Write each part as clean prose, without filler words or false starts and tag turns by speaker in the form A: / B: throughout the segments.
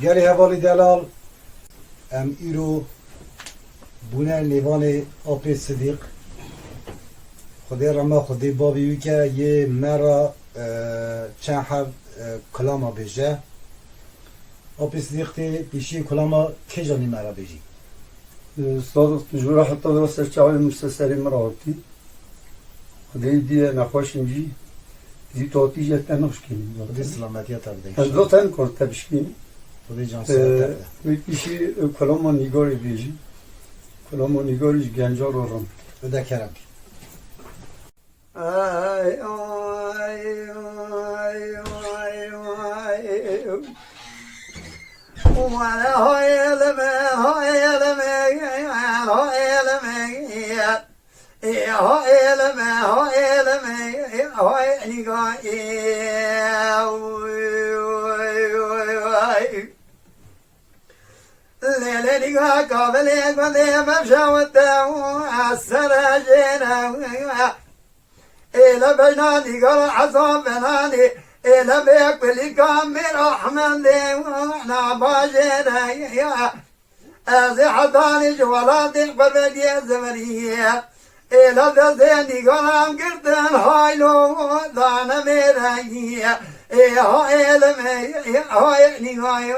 A: Geri hevali delal em îro bûne nêvanê Apê Sidîq Xwedê rema xwedê bavê wî ke yê mera çend hev kulama bêje Apê Sidîq tê pêşiyê kulama kê canî mera bêjî
B: صادق تجورا حتى درست الشعب المستسري مراتي خدي دي نخوشين جي زي توتي جت نخشكين
A: Xwedê silametiya te bide
B: زوتن كورت بشكين
A: Xwedê can sıhhate bide
B: بيشي كلام نيغوري بيجي كلام نيغوري جنجار ورم
A: Bide kerem
B: ay ay ay ay ay ولا هاي لما هاي لما هاي لما هاي لما هاي لما هاي نيغا ليلة قابل يقول مشاوت السراجين إلى بناني قال عصام بناني إلى بيك بالكامل أحمد وانا باجينا يا أزي حضاني جوالاتي قبل زمرية إلى ذزيني قرام قردن هايلو دانا ميرانية هاي لمي هاي نيغاي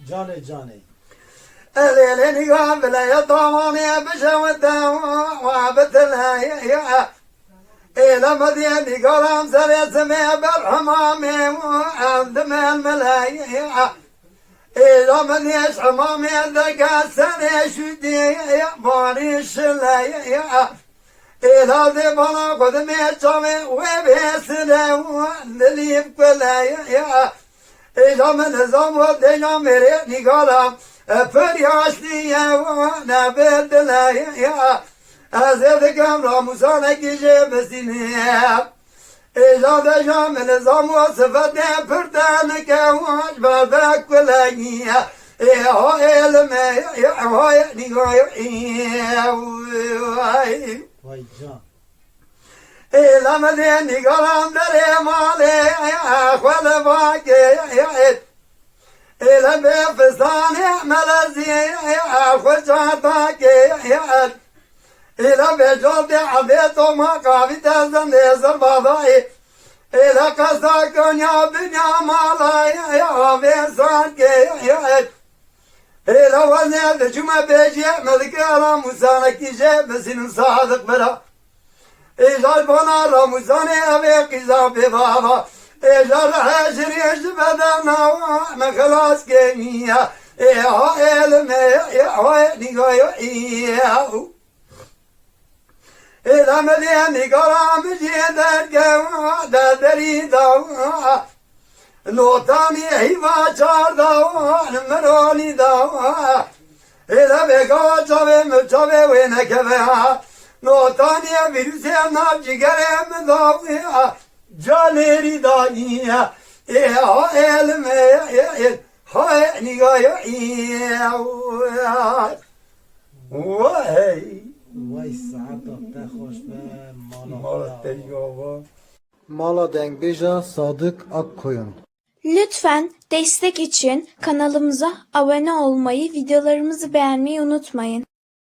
A: Canê canê
B: الليل نيغا بلا يطواني بشوتا وابتلا يا إلى مدينة قرام سري سمي بالحمامي وعند الملايا إلى مدينة حمامي ذكا سري شدي باري الشلايا إلى ذي بنا قدمي شامي وبيسنا وندلي بكلايا إلى من زم ودينا مريني قرام فرياشلي وانا بدلايا أزيد كامرا موسانا كيجي بسينيا إذا دجا من الزام وصفتي بردانك واج بابك ولايا هاي لما هاي نيغاي
A: Vay can
B: إلى مديني قرام دري مالي أخوال باقي إلى بفستاني ملزي أخوال جاتاكي إلى بجود عبيت وما قابت زنيزر باباي إلى قصدك يا بنيا مالاي يا بيسانكي إلى وزيد جمع بيجي ملك راموزانك يجي بسن صادق بلا إلى البنا راموزاني أبي قزاب بابا إلى الحجر يجبدنا مخلاص كينيا إيه إلمي إيه إلى مدينة قرام جيدر قوادة دريدة نوتاني هيفا شار دوان مروني دوان إلى بقى جوي مجوي وينكفها نوتاني فيروسي نابجي قريم دوان جاليري دانية إيه إلمي هاي نيغايو إيه وهي
A: Vay saata te hoş be
B: مالت تيجوا
A: Mala Dengbêja Sadık Akkoyun
C: Lütfen destek için kanalımıza abone olmayı, videolarımızı beğenmeyi unutmayın.